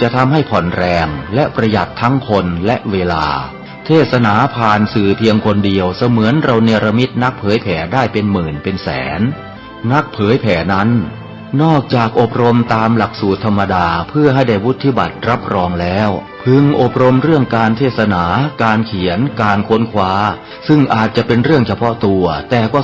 จะทำให้ผ่อนแรงและประหยัดทั้งคนและเวลาเทศนาผ่านสื่อเพียงคนเดียวเสมือนเราเนรมิตนักเผยแผ่ได้เป็นหมื่นเป็นแสนนักเผยแผ่นั้นนอกจากอบรมตามหลักสูตรธรรมดาเพื่อให้ได้วุฒิบัตรรับรองแล้วพึงอบรมเรื่องการเทศนาการเขียนการค้นคว้าซึ่งอาจจะเป็นเรื่องเฉพาะตัวแต่ก็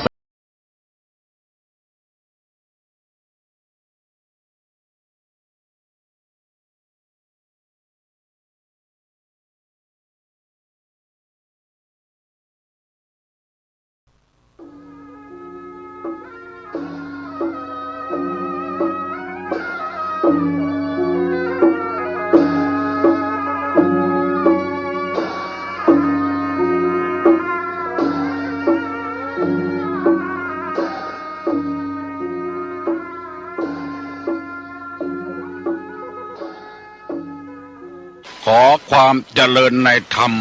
ขอความเจริญในธรรม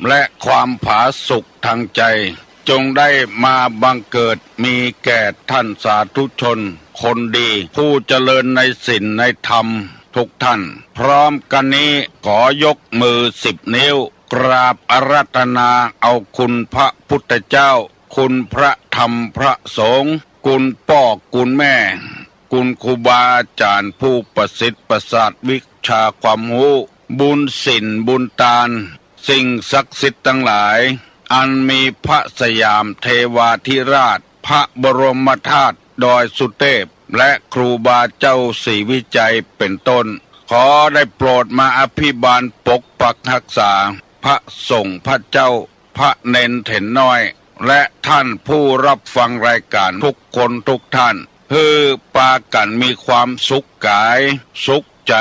และความผาสุกทางใจจงได้มาบังเกิดมีแก่ท่านสาธุชนคนดีผู้เจริญในศีลในธรรมทุกท่านพร้อมกันนี้ขอยกมือ10 นิ้วกราบอาราธนาเอาคุณพระพุทธเจ้าคุณพระธรรมพระสงฆ์คุณพ่อคุณแม่คุณครูบาอาจารย์ผู้ประสิทธิ์ประสาทวิชาความรู้บุญศีลบุญทานสิ่งศักดิ์สิทธิ์ทั้งหลายอันมีพระสยามเทวาธิราชพระบรมธาตุดอยสุเทพและครูบาเจ้าศรีวิจัยเป็นต้นขอได้โปรดมาอภิบาลปกปักรักษาพระสงฆ์พระเจ้าพระเนนเถนน้อยและท่านผู้รับฟังรายการทุกคนทุกท่านเพื่อปากันมีความสุขกายสุขใจ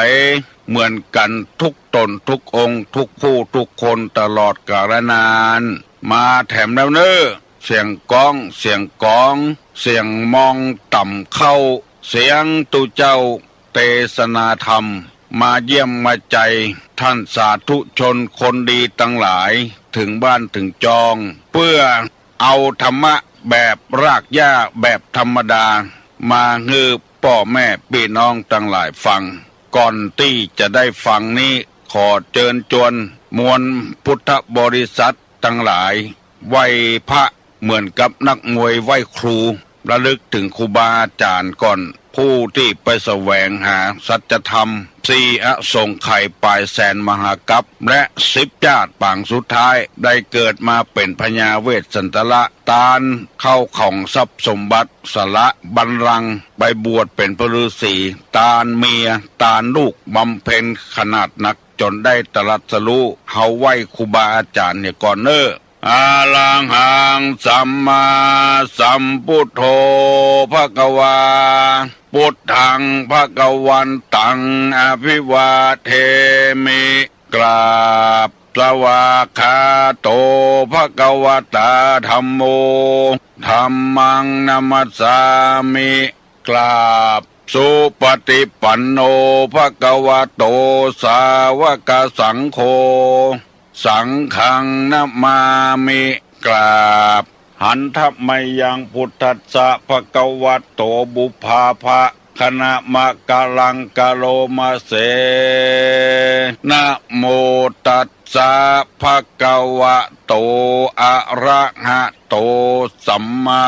เหมือนกันทุกตนทุกองค์ทุกผู้ทุกคนตลอดกาลนานมาแถมแล้วเนอเสียงก้องเสียงกองเสียงมองต่ำเข้าเสียงตุเจ้าเทศนาธรรมมาเยี่ยมมาใจท่านสาธุชนคนดีทั้งหลายถึงบ้านถึงจองเพื่อเอาธรรมะแบบรากหญ้าแบบธรรมดามาฮือพ่อแม่พี่น้องทั้งหลายฟังก่อนที่จะได้ฟังนี้ขอเชิญชวนมวลพุทธบริษัททั้งหลายไหว้พระเหมือนกับนักมวยไหว้ครูระลึกถึงครูบาอาจารย์ก่อนผู้ที่ไปแสวงหาสัจธรรม4 อสงไขยปลายแสนมหากัปและ10 ชาติปางสุดท้ายได้เกิดมาเป็นพญาเวสสันตละตานเข้าของทรัพย์สมบัติสละบัลลังก์ไปบวชเป็นพระฤาษีตานเมียตานลูกบำเพ็ญขนาดหนักจนได้ตรัสรู้เฮาไหว้ครูบาอาจารย์เนี่ยก่อนเนออาลังหังสัมมาสัมพุทโธภควาพุทธังภวันตังอภิวาเทมิกราบสวากขาโตภควตาธัมโมธัมมังนัมสสามิกราบสุปฏิปันโนภควโตสาวกสังโฆสังฆังนะมามิกราบหันทัพไมยังพุทธัสสะภควโตบุพาภะคณะมะกะลังกะโลมาเสนะโมตัสสะภควโตอะระหะโตสัมมา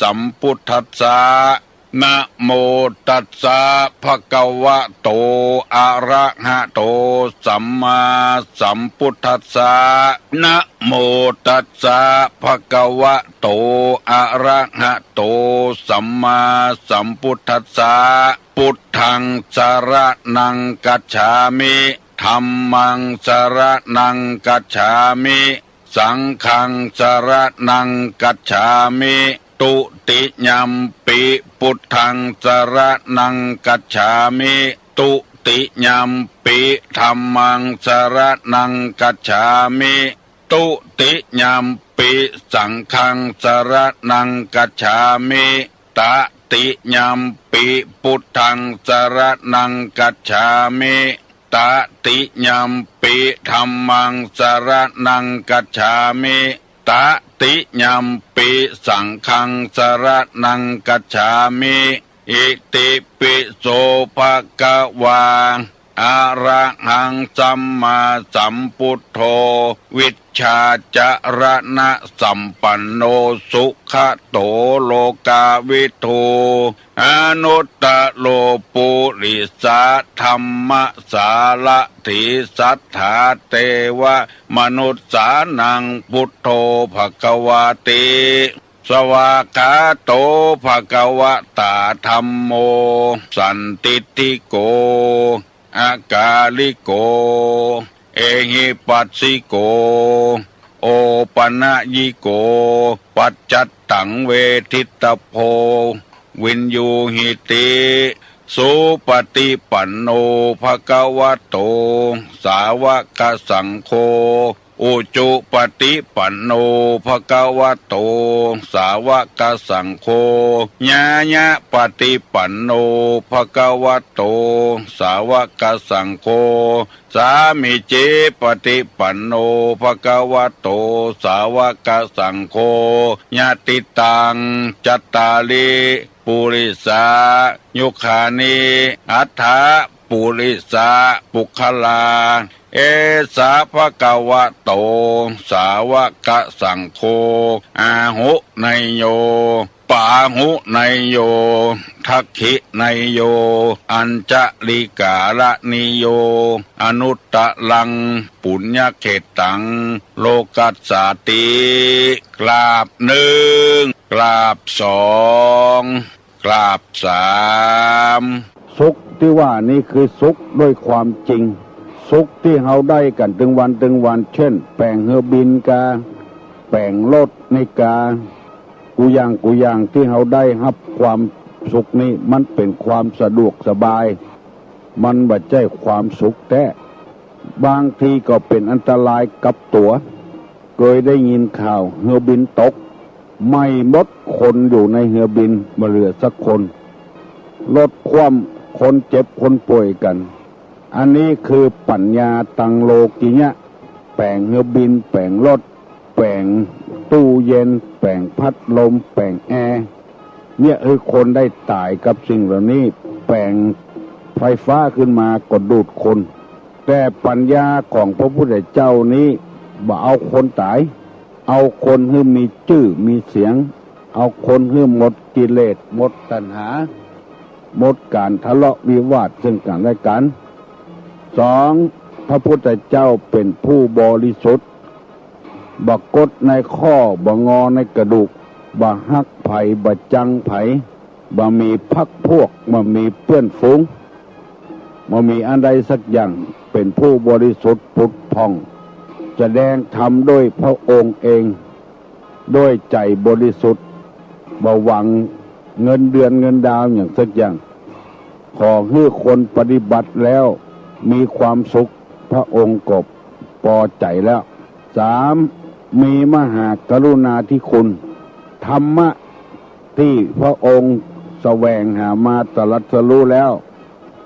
สัมพุทธัสสะนะโมตัสสะภควโตอะระหะโตสัมมาสัมพุทธัสสะนะโมตัสสะภควโตอะระหะโตสัมมาสัมพุทธัสสะพุทธังสรณังกัจฉามิธัมมังสรณังกัจฉามิสังฆังสรณังกัจฉามิตุติยัมปิพุทธังสรณังกัจฉามิตุติยัมปิธัมมังสรณังกัจฉามิตุติยัมปิสังฆังสรณังกัจฉามิตติยัมปิพุทธังสรณังกัจฉามิตติยัมปิธัมมังสรณังกัจฉามิตติยัมปิสังฆังสรณังกัจฉามิอิติปิโสภะคะวาอ อะระหังสัมมาสัมพุทโธวิชชาจรณะสัมปันโนสุขโตโลกาวิทูอนุตตโลปุริสาธรรมสารถิสัทธาเทวมนุษสานังพุทโธภควาติสวากขาโตภควตาธัมโมสันติติโกอากาลิโกเอหิปัสสิโกโอปนะยิโกปัจจัตตังเวทิตโพวินยูหิติสุปฏิปันโนภควโตสาวกสังโฆอุจุปฏิปันโนภควโตสาวกสังโฆญาญะปฏิปันโนภควโตสาวกสังโฆสามิจิปฏิปันโนภควโตสาวกสังโฆญาติตังจัตตาลิปุริสายุคานิอัฏฐปุริสาปุคลาเอสาภะคะวะโตสาวกสังโฆอาหุไนโยปาหุไนโยทักขิไนโยอัญจลิกาละนิโยอนุตตะลังปุญญเขตังโลกัสสาติกราบหนึ่งกราบสองกราบสามสุขที่ว่านี้คือสุขด้วยความจริงสุขที่เราได้กันถึงวันเช่นแปลงเฮือบินกาแปลงรถในกากูอย่างที่เราได้รับความสุขนี้มันเป็นความสะดวกสบายมันบ่ใช่ความสุขแท้บางทีก็เป็นอันตรายกับตัวเคยได้ยินข่าวเฮือบินตกไม่หมดคนอยู่ในเฮือบินบ่เหลือสักคนลดความคนเจ็บคนป่วยกันอันนี้คือปัญญาตังโลกิยะแปลงเรือบินแปลงรถแปลงตู้เย็นแปลงพัดลมแปลงแอร์เนี่ยคนได้ตายกับสิ่งเหล่านี้แปลงไฟฟ้าขึ้นมาก็ดูดคนแต่ปัญญาของพระพุทธเจ้านี้บ่เอาคนตายเอาคนให้มีชื่อมีเสียงเอาคนให้หมดกิเลสหมดตัณหาหมดการทะเลาะวิวาทซึ่งกันและกันสองพระพุทธเจ้าเป็นผู้บริสุทธิ์บ่กดในข้อบ่งอในกระดูกบ่หักไผบ่จังไผบ่มีพักพวกบ่มีเพื่อนฝูงบ่มีอันใดสักอย่างเป็นผู้บริสุทธิ์ผุดผ่องแสดงธรรมด้วยพระองค์เองด้วยใจบริสุทธิ์บ่หวังเงินเดือนเงินดาวอย่างสักอย่างขอให้คนปฏิบัติแล้วมีความสุขพระองค์ก็พอใจแล้วสามมีมหากรุณาธิคุณธรรมะที่พระองค์แสวงหามาตรัสรู้แล้ว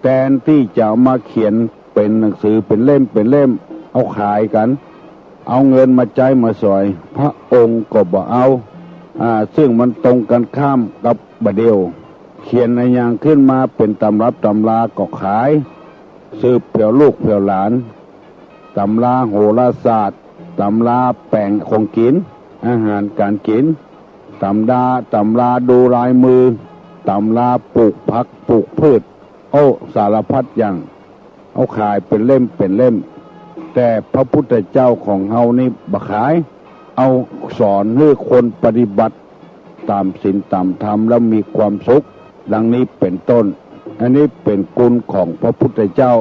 แทนที่จะมาเขียนเป็นหนังสือเป็นเล่มเอาขายกันเอาเงินมาใจมาสอยพระองค์ก็บ่เอาซึ่งมันตรงกันข้ามกับบเดียวเขียนในอย่างขึ้นมาเป็นตำรับตำราก็ขายสืบเผื่อลูกเผื่อหลานตำราโหราศาสตร์ตำราแปลงของกินอาหารการกินตำราดูลายมือตำราปลูกผักปลูกพืชสารพัดอย่างเอาขายเป็นเล่มแต่พระพุทธเจ้าของเฮานี่บ่ขายเอาสอนให้คนปฏิบัติตามศีลตามธรรมแล้วมีความสุขดังนี้เป็นต้นอันนี้เป็นกุลของพระพุทธเจ้า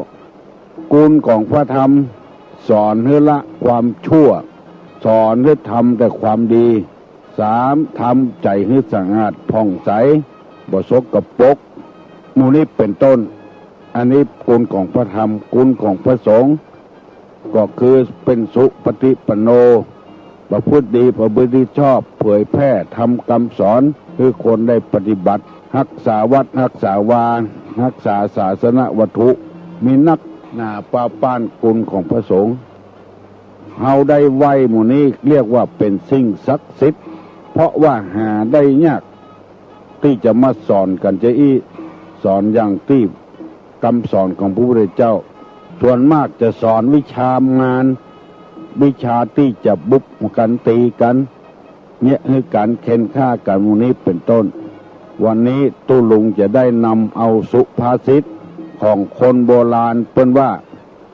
กุลของพระธรรมสอนให้ละความชั่วสอนให้ทำแต่ความดีสามทำใจให้สะอาดผ่องใสบ่สกปรกหมู่นี้เป็นต้นอันนี้กุลของพระธรรมกุลของพระสงฆ์ก็คือเป็นสุปฏิปันโนประพฤติดีประพฤติชอบเผยแพร่ทำคำสอนคือคนได้ปฏิบัติรักษาวัดรักษาวารักษาศาสนวัตถุมีนักหนาป้าป้านกุลของพระสงฆ์เฮาได้ไหวหมู่นี้เรียกว่าเป็นสิ่งศักดิ์สิทธิ์เพราะว่าหาได้ยากที่จะมาสอนกันจะสอนอย่างที่คำสอนของพระพุทธเจ้า ส่วนมากจะสอนวิชางาน วิชาที่จะบุกกันตีกันเนี่ยคือการเค้นฆ่ากันมูนี้เป็นต้นวันนี้ตุลุงจะได้นำเอาสุภาษิตของคนโบราณเปิ้นว่า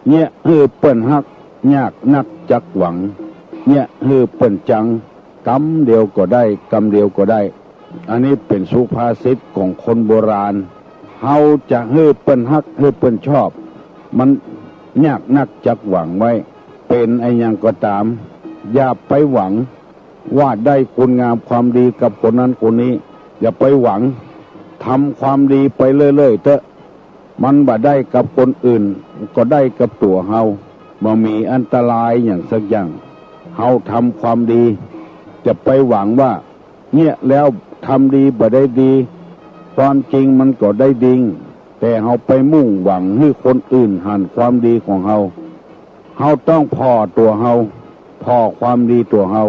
เนี่ยคือเปิ้นฮักยากนักจักหวังเนี่ยคือเปิ้นจังกำเดียวก็ได้กำเดียวก็ได้อันนี้เป็นสุภาษิตของคนโบราณเฮาจะฮือเปิ้นฮักฮือเปิ้นชอบมันยากนักจักหวังไว้เป็นไอ้ยังก็ตามอย่าไปหวังว่าได้คุณงามความดีกับคนนั้นคนนี้อย่าไปหวังทำความดีไปเรื่อยๆเถอะมันบ่ได้กับคนอื่นก็ได้กับตัวเฮาบ่มีอันตรายอย่างสักอย่างเฮาทำความดีจะไปหวังว่าเนี่ยแล้วทำดีบ่ได้ดีความจริงมันก็ได้ดีแต่เฮาไปมุ่งหวังให้คนอื่นหันความดีของเฮาเฮาต้องพอตัวเฮาพอความดีตัวเฮา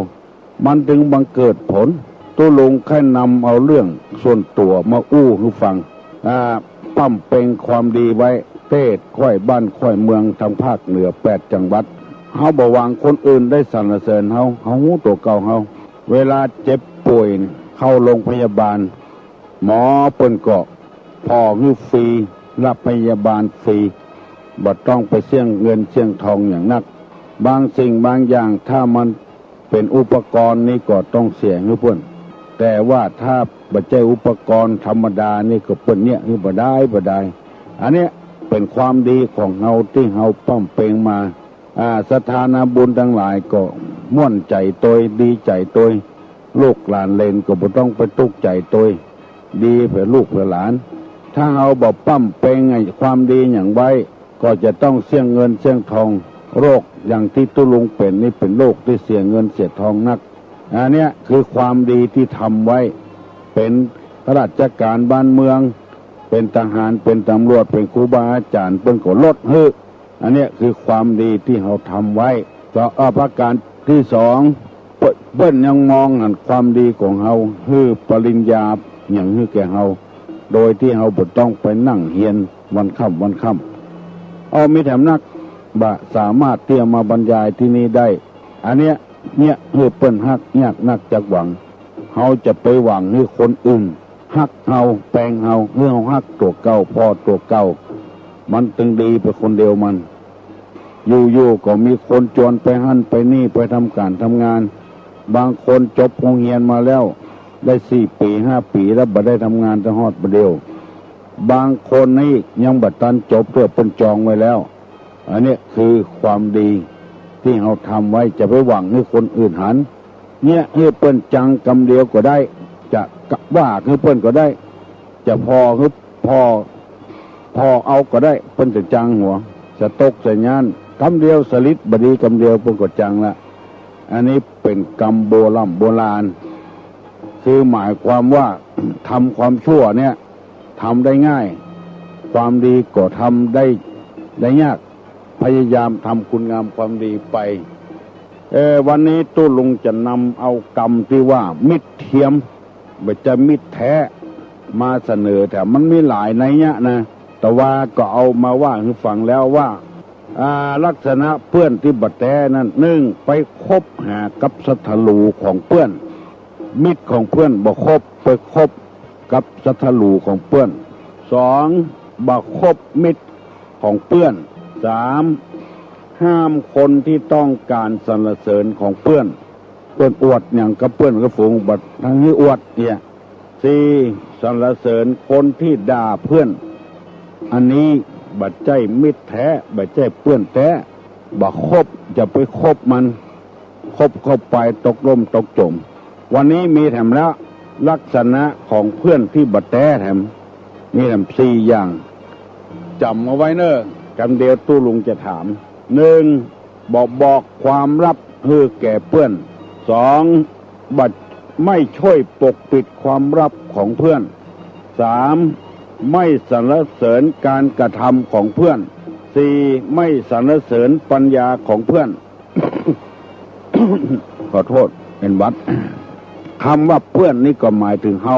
มันถึงบังเกิดผลตุลุงแค่นำเอาเรื่องส่วนตัวมาอู้ให้ฟังปั้มเป็นความดีไว้เทศค่อยบ้านค่อยเมืองทางภาคเหนือ8 จังหวัดเฮาบ่หวังคนอื่นได้สรรเสริญเฮาฮู้ตัวเก่าเฮาเวลาเจ็บป่วยเข้าโรงพยาบาลหมอเปิ้นก็พอให้ฟรีรับพยาบาลฟรีบ่ต้องไปเสี่ยงเงินเสี่ยงทองอย่างนักบางสิ่งบางอย่างถ้ามันเป็นอุปกรณ์นี่ก็ต้องเสียให้เพิ่นแต่ว่าถ้าบ่ใช่อุปกรณ์ธรรมดานี่ก็เปิ้นเนี่ยคือบ่ได้อันเนี้ยเป็นความดีของเฮาที่เฮาป้อมเปงมาสถานะบุญทั้งหลายก็ม่วนใจตยดีใจตยลูกหลานเลนก็บ่ต้องไปทุกข์ใจตยดีเพื่อลูกเพื่อหลานถ้าเฮาบ่ปั้มเปงไอ้ความดีอย่างไว้ก็จะต้องเสี่ยงเงินเสี่ยงทองโรคอย่างที่ตุลุงเป็นนี่เป็นโรคที่เสียเงินเสียทองนักอันเนี้ยคือความดีที่ทำไว้เป็นข้าราชการบ้านเมืองเป็นทหารเป็นตำรวจเป็นครูบาอาจารย์เพิ่นก็ลดฮึอันเนี้ยคือความดีที่เราทำไว้ต่อประการที่สองเปิ้นยังมองหันความดีของเฮาคือปริญญาอย่างคือแก่เฮาโดยที่เฮาบ่ต้องไปนั่งเรียนวันค่ำมีแถมนักสามารถที่จะมาบรรยายที่นี่ได้อันเนี้ยเนี่ยคือเปิ้นฮักยากนักจักหวังเฮาจะไปหวังให้คนอื่นฮักเฮาแปลงเฮาเพื่อเฮาฮักตัวเก่าพอตัวเก่ามันตึงดีไปคนเดียวมันอยู่ก็มีคนจวนไปหั่นไปนี่ไปทำการทำงานบางคนจบโรงเรียนมาแล้วได้4 ปี5 ปีแล้วบ่ได้ทำงานจะฮอดบ่เดียวบางคนนี่ยังบ่ทันจบเพื่อเปิ้นจองไว้แล้วอันนี้คือความดีที่เราทำไว้จะไปหวังให้คนอื่นหันเนี่ยให้เปิ้นจังกำเดียวก็ได้จะว่าให้เปิ้นก็ได้จะพอให้พอเอาก็ได้เปิ้นจะจังหัวสะตกสัญญาณกำเดียวสลิดบดีกำเดียวเปิ้นก็จังละอันนี้เป็นกรรมโบราณคือหมายความว่าทำความชั่วเนี่ยทำได้ง่ายความดีก็ทำได้ยากพยายามทำคุณงามความดีไปวันนี้ตู้ลุงจะนำเอากรรมที่ว่ามิตรเทียมไม่จะมิตรแท้มาเสนอแต่มันมีหลายนัยยะนะแต่ว่าก็เอามาว่าให้ฟังแล้วว่าลักษณะเพื่อนที่บัดแท้นั้น1ไปคบหากับสัทลูของเพื่อนมิตรของเพื่อนบ่คบไปคบกับสัทลูของเพื่อน2บ่คบมิตรของเพื่อน3ห้ามคนที่ต้องการสรรเสริญของเพื่อนอวดอย่างกับเพื่อนกับฝูงบัดทั้งนี้อวดเนี่ย4สรรเสริญคนที่ด่าเพื่อนอันนี้บัดใจมิตรแท้บัดใจเพื่อนแท้บ่คบจะไปคบมันคบเข้าไปตกล่มตกจมวันนี้มีแถมแล้วลักษณะของเพื่อนที่บัดแท้แถมมีแถม4อย่างจำเอาไว้เนอะคำเดียวตู้ลุงจะถาม1บอกความลับให้แก่เพื่อน2บัดไม่ช่วยปกปิดความลับของเพื่อน3ไม่สรรเสริญการกระทำของเพื่อน4ไม่สรรเสริญปัญญาของเพื่อน ขอโทษเป็นวัดคำว่าเพื่อนนี่ก็หมายถึงเฮา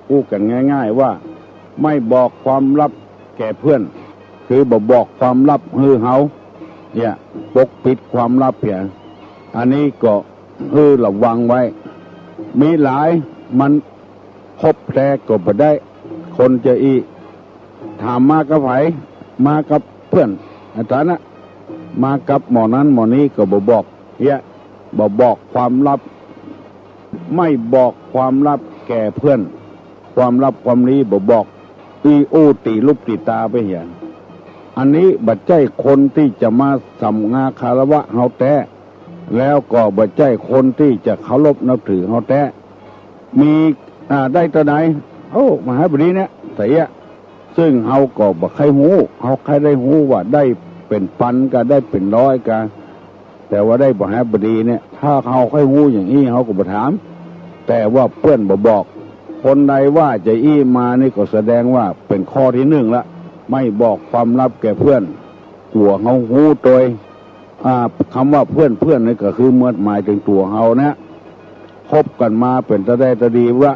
พูดกันง่ายๆว่าไม่บอกความลับแก่เพื่อน คือบอกความลับฮือเฮาเนี่ยปกปิดความลับเนี่ยอันนี้ก็ระวังไว้มีหลายมันคบแท้ก็บ่ได้คนจะอีถามมากับไผมากับเพื่อนอาจารย์นะมากับหมอนั้นหมอนี้ก็บอกเนี่ยบอกความลับไม่บอกความลับแก่เพื่อนความลับความนี้บอกอีโอตีลุกตีตาไปเหียอันนี้บัดใจคนที่จะมาสัมงาคารวะเฮาแท้แล้วก็บัดใจคนที่จะเคารพนับถือเฮาแท้มีได้ตัวไหนโอ้มหาบดีเนี่ยแต่ซึ่งเฮาก็บ่ใครหูเฮาใครได้หูว่าได้เป็นพันก็ได้เป็นร้อยก็แต่ว่าได้มหาบดีเนี่ยถ้าเฮาใครหูอย่างนี้เฮาก็บ่ถามแต่ว่าเพื่อนบอกคนใดว่าจะอี้มานี่ก็แสดงว่าเป็นข้อที่หนึ่งละไม่บอกความลับแก่เพื่อนกลัวเฮาหูโดยคำว่าเพื่อนนี่ก็คือเมื่อหมายถึงตัวเฮานะคบกันมาเป็นตะได้ตะดีว่า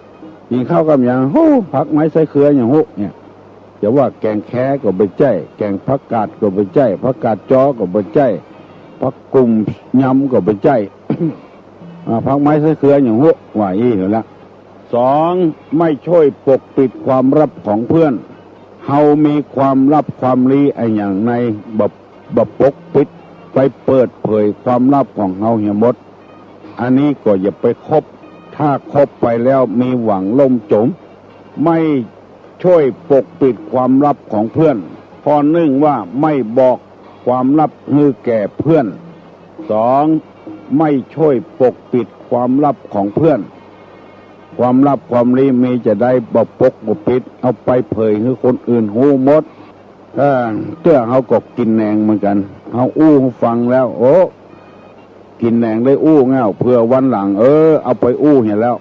กินข้าวกับอย่างโหผักไม้ใส่เขืออย่างโหเนี่ยจะว่าแกงแค่ก็ไปใจแกงผักกาดก็ไปใจผักกาดจ้อก็ไปใจผักกุ่มยำก็ไปใจ ผักไม้ใส่เขืออย่างโหว่าอีเหรอละสองไม่ช่วยปกปิดความลับของเพื่อนเฮามีความลับความลี้ไอ้อย่างในบบปกปิดไปเปิดเผยความลับของเฮาเหี่ยหมดอันนี้ก็อย่าไปคบถ้าคบไปแล้วมีหวังล่มจมไม่ช่วยปกปิดความลับของเพื่อนพอหนึ่งว่าไม่บอกความลับให้แก่เพื่อนสองไม่ช่วยปกปิดความลับของเพื่อนความลับความลี้มีจะได้ปกปิดเอาไปเผยให้คนอื่นหูหมดเตื้อเขาก็กินแหนงเหมือนกันเขาอู้ฟังแล้วโอ้กินแหนงได้อู้เงาเพื่อวันหลังเอาไปอู้เห็นแล้ว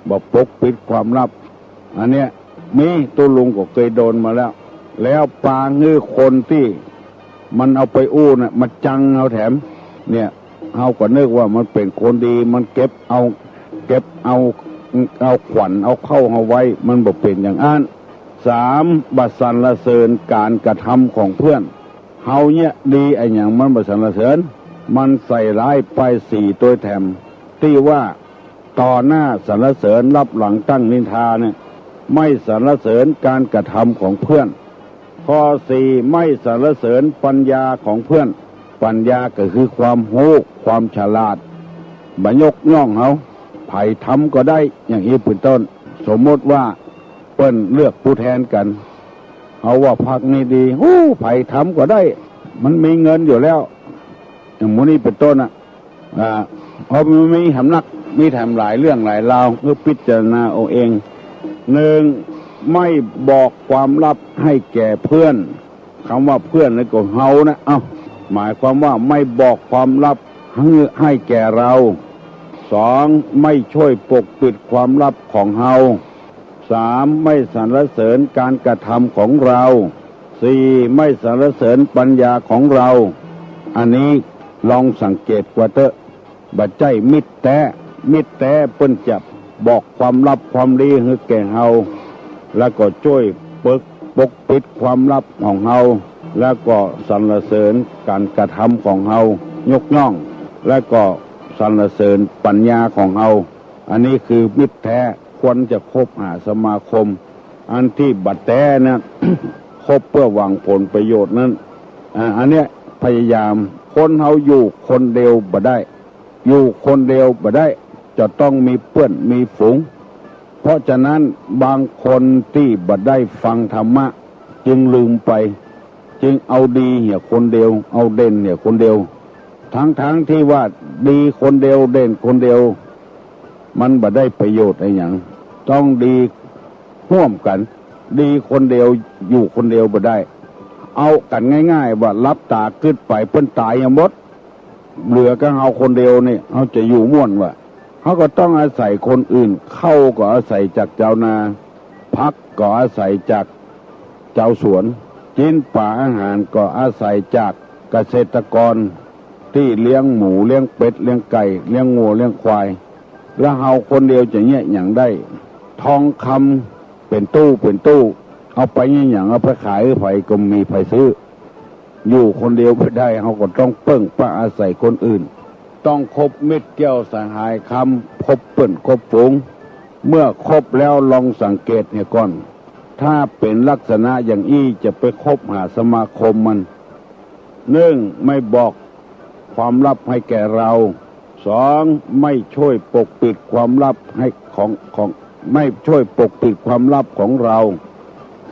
ปกปิดความลับอันเนี้ยมีตัวลุงก็เคยโดนมาแล้วปาเงื้อคนที่มันเอาไปอู้น่ะมาจังเอาแถมเนี่ยเขาก็นึกว่ามันเป็นคนดีมันเก็บเอาขวัญเอาเข้าเอาไว้มันบอกเป็นอย่างนั้นสามบัดสรรเสริญการกระทำของเพื่อนเฮาเนี่ยดีไอ้อย่างมันบัดสรรเสริญมันใส่ร้ายไปสี่ตัวแถมที่ว่าต่อหน้าสรรเสริญรับหลังตั้งนินทาเนี่ยไม่สรรเสริญการกระทำของเพื่อนข้อสี่ไม่สรรเสริญปัญญาของเพื่อนปัญญาก็คือความรู้ความฉลาดบรรยกย่องเขาไผ่ทำก็ได้อย่างนี้เป็นต้นสมมติว่าเปิ้นเลือกผู้แทนกันเอาว่าพรรคนี้ดีไผ่ทำก็ได้มันมีเงินอยู่แล้วอย่างมูนี้เป็นต้นเพราะมันมีหำนักมีแถมหลายเรื่องหลายราวเพื่อพิจารณาเอาเองหนึ่งไม่บอกความลับให้แก่เพื่อนคำว่าเพื่อนนี่ก็เฮานะหมายความว่าไม่บอกความลับให้แก่เราสองไม่ช่วยปกปิดความลับของเฮาสามไม่สรรเสริญการกระทำของเราสี่ไม่สรรเสริญปัญญาของเราอันนี้ลองสังเกตว่าเถอะบัดใจมิตรแท้เปิ้นจะบอกความลับความดีให้แก่เฮาแล้วก็ช่วยปกปิดความลับของเฮาแล้วก็สรรเสริญการกระทำของเฮายกย่องแล้วก็สรรเสริญปัญญาของเฮาอันนี้คือมิตรแท้ควรจะคบหาสมาคมอันที่บัดแท้นะ คบเพื่อหวังผลประโยชน์นั้นอันเนี้ยพยายามคนเฮาอยู่คนเดียวบ่ได้อยู่คนเดียวบ่ได้จะต้องมีเพื่อนมีฝูงเพราะฉะนั้นบางคนที่บ่ได้ฟังธรรมะจึงลืมไปจึงเอาดีเหี่ยคนเดียวเอาเด่นเนี่ยคนเดียวทั้งที่ว่าดีคนเดียวเด่นคนเดียวมันบ่ได้ประโยชน์อะไรอย่างต้องดีร่วมกันดีคนเดียวอยู่คนเดียวบ่ได้เอากันง่ายๆว่ารับตาขึ้นไปเพิ่นตายหมดเหลือก็เอาคนเดียวนี่เขาจะอยู่ม่วนวะเขาก็ต้องอาศัยคนอื่นเข้าก็อาศัยจากเจ้านาพักก็อาศัยจากเจ้าสวนกินป่าอาหารก็อาศัยจากเกษตรกรที่เลี้ยงหมูเลี้ยงเป็ดเลี้ยงไก่เลี้ยงงัวเลี้ยงควายแล้วเฮาคนเดียวจะเงี้ยอย่างได้ทองคำเป็นตู้ เอาไปอย่างเอาไปขายไผก็มีไผซื้ออยู่คนเดียวไม่ได้เขาก็ต้องเปิ้งป้าอาศัยคนอื่นต้องคบมิตรแก้วสหายคำคบเปิ้นคบฝูงเมื่อคบแล้วลองสังเกตเนี่ยก่อนถ้าเป็นลักษณะอย่างอี้จะไปคบหาสมาคมมันหนึ่งไม่บอกความลับให้แก่เราสองไม่ช่วยปกปิดความลับให้ของไม่ช่วยปกปิดความลับของเรา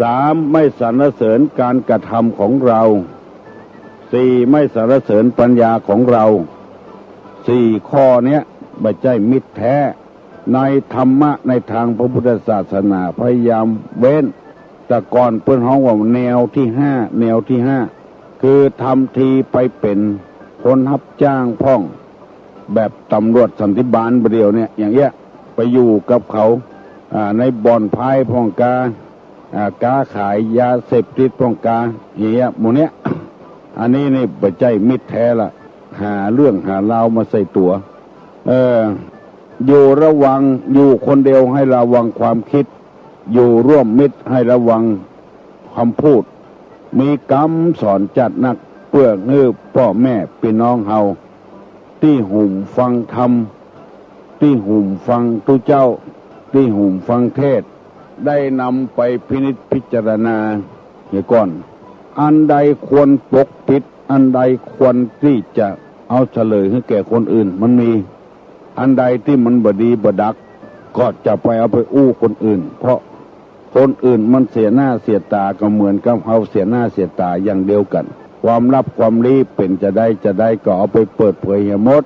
สามไม่สรรเสริญการกระทำของเราสี่ไม่สรรเสริญปัญญาของเราสี่ข้อเนี้ยไม่ใช่มิตรแท้ในธรรมะในทางพระพุทธศาสนาพยายามเว้นแต่ก่อนเพิ่นฮ้องว่าแนวที่ห้าคือทำทีไปเป็นคนรับจ้างพ่องแบบตำรวจสันติบาลเดียวเนี่ยอย่างเงี้ยไปอยู่กับเขาในบ่อนพายพ่องกาขายยาเสพติดพ่องกาอย่างเงี้ยหมู่เนี้ยอันนี้นี่ไม่ใช่มิตรแท้ละหาเรื่องหาราวมาใส่ตัวอยู่ระวังอยู่คนเดียวให้ระวังความคิดอยู่ร่วมมิตรให้ระวังคำพูดมีกรรมสอนจัดนักเพื่อเงือพ่อแม่พี่น้องเฮาที่หุ่มฟังธรรมที่หุ่มฟังตุเจ้าที่หุ่มฟังเทศได้นำไปพินิจพิจารณาเสียก่อนอันใดควรปกปิดอันใดควรที่จะเอาเฉลยให้แก่คนอื่นมันมีอันใดที่มันบดีบดักก็จะไปเอาไปอู้คนอื่นเพราะคนอื่นมันเสียหน้าเสียตาก็เหมือนกับเขาเสียหน้าเสียตาอย่างเดียวกันความลับความลี้เป็นจะได้ก็เอาไปเปิดเผยให้หมด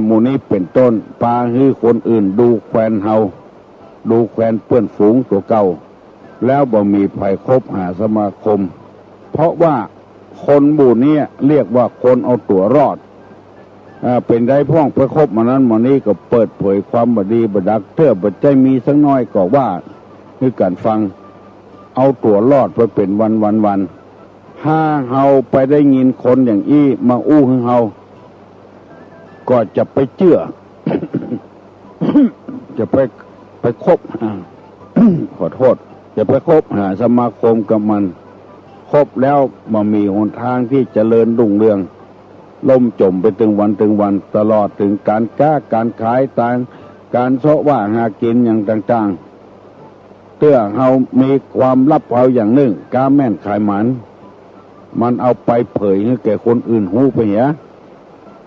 หมู่นี้เป็นต้นปาให้คนอื่นดูแควนเฮาดูแควนเพื่อนฝูงตัวเก่าแล้วบ่มีภัยคบหาสมาคมเพราะว่าคนหมู่นี้เรียกว่าคนเอาตัวรอดเป็นได้พ่องไปคบมานั้นหมู่นี้ก็เปิดเผยความบดีบดักเท่าบัดใจมีสักน้อยก็ว่าคือการฟังเอาตัวรอดไปเป็นวันถ้าเฮาไปได้ยินคนอย่างอี้มาอู้ให้เฮาก็จะไปเชื่อ จะไปคบ ขอโทษจะไปคบหาสมาคมกับมันคบแล้วมามีหนทางที่เจริญรุ่งเรืองล่มจมไปถึงวันตลอดถึงการค้าการขายต่างการเสาะว่าหากินอย่างต่างๆเตื้อเฮามีความลับเอาอย่างหนึ่งกาแม่นขายหมันเอาไปเผยให้แก่คนอื่นหูไปเหีย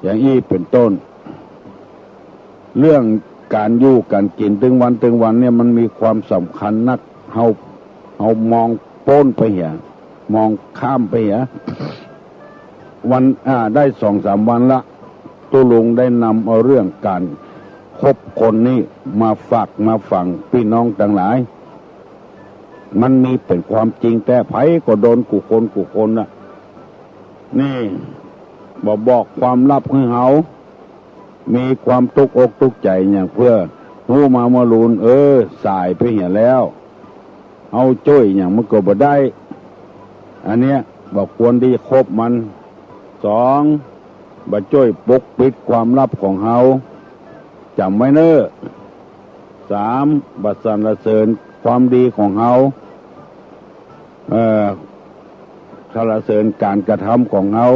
อย่างอี้เป็นต้นเรื่องการอยู่การกินถึงวันเนี่ยมันมีความสำคัญนักเฮามองโป้นไปเหียมองข้ามไปเหียวันได้2-3 วันละตุลุงได้นำเอาเรื่องการคบคนนี้มาฝากมาฝังพี่น้องต่างหลายมันมีเป็นความจริงแต่ไผก็โดนกูคนน่ะนี่บอกความลับให้เฮามีความตุกอกตุกใจอย่างเพื่อหูมามาลูนสายไปเหี่ยแล้วเอาจ้อยอย่างมันก็บ่ได้อันเนี้ยบอกควรดีคบมันสองบ่จ้อยปกปิดความลับของเฮาจำไว้เน้อสามบ่สรรเสริญความดีของเฮาสรรเสริญการกระทำของเฮา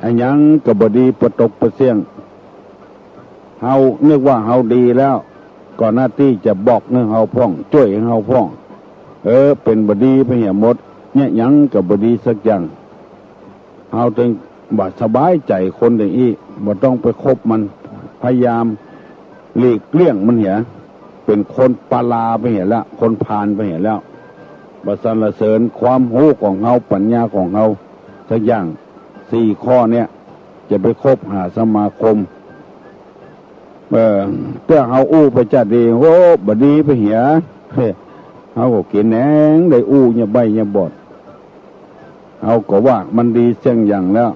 อันยังก็บ่ดีประตกประเสี่ยงเฮานึกว่าเฮาดีแล้วก่อนหน้าที่จะบอกเรื่องเฮาพ่องช่วยเฮาพ่องเป็นบดีไปเหี่ยหมดเนี่ยยังกับบดีสักอย่างเฮาถึงบ่สบายใจคนอย่างนี้บ่ต้องไปคบมันพยายามหลีกเลี่ยงมันเหี่ยเป็นคนปาลาไปเหี่ยแล้วคนพาลไปเหี่ยแล้วบ่สรรเสริญความรู้ของเฮาปัญญาของเฮาสักอย่าง4 ข้อเนี่ยจะไปคบหาสมาคมเพื่อเฮาอู้ไปจัดดีโหบดีไปเหียเฮาก็กินแหนงได้อู้เนี่ยใบเนี่ยบอดเฮาก็ว่ามันดีเสียงอย่างแล้ว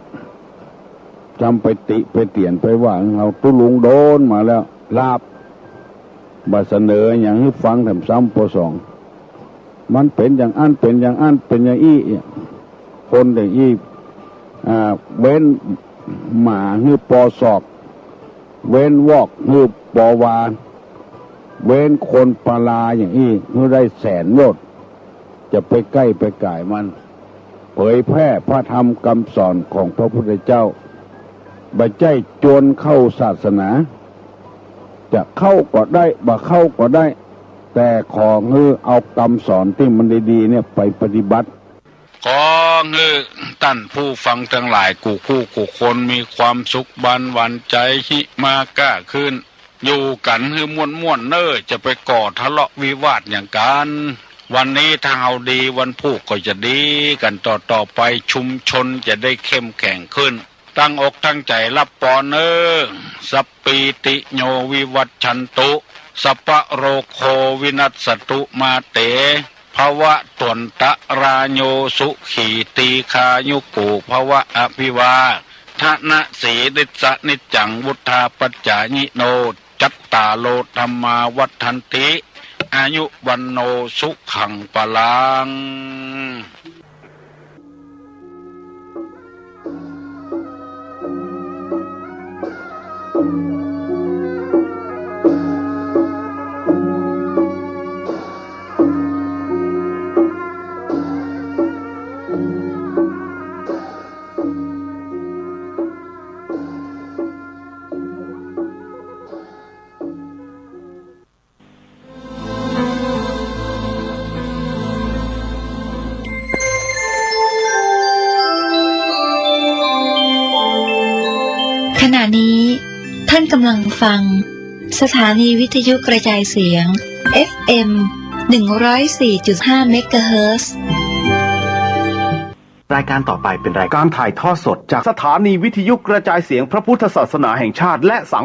จำไปติไปเตียนไปว่าเฮาตุลุงโดนมาแล้วลาบบ่เสนออย่างให้ฟังแถมซ้ำปอ2มันเป็นอย่างอันเป็นอย่างอันเป็นอย่างอี้คนอย่างอี้เว้นหมาให้ปอศอกเว้นวอกฮือปอวาเว้นคนปลาอย่างนี้ฮือได้100,000 โยชน์ จะไปใกล้ไปก่ายมันเผยแพร่พระธรรมคำสอนของพระพุทธเจ้าบ่ใจจวนเข้าศาสนาจะเข้าก็ได้บ่เข้าก็ได้แต่ขอเงือเอาคำสอนที่มันดีๆเนี่ยไปปฏิบัติขอเงือท่านผู้ฟังทั้งหลายกูคนมีความสุขบานหวันใจหิมากล้าขึ้นอยู่กันคือม่วนเน้อจะไปก่อทะเลาะวิวาทอย่างกันวันนี้ถ้าเอาดีวันพุธก็จะดีกันต่อไปชุมชนจะได้เข้มแข็งขึ้นตั้งอกตั้งใจรับปอเนอสัปปีติโยวิวัชชันตุสัพพะโรโควินัสสตุมาเตภวะตวนตะราโยสุขีตีคายุกูภวะอภิวาทนะสีดิสนิจจังวุธาปัจจายิโนจัตตาโลธรรมาวัฏันติอายุวันโนสุขังปลังขณะนี้ท่านกำลังฟังสถานีวิทยุกระจายเสียง FM 104.5 เมกะเฮิรตซ์ รายการต่อไปเป็นรายการถ่ายทอดสดจากสถานีวิทยุกระจายเสียงพระพุทธศาสนาแห่งชาติและสัง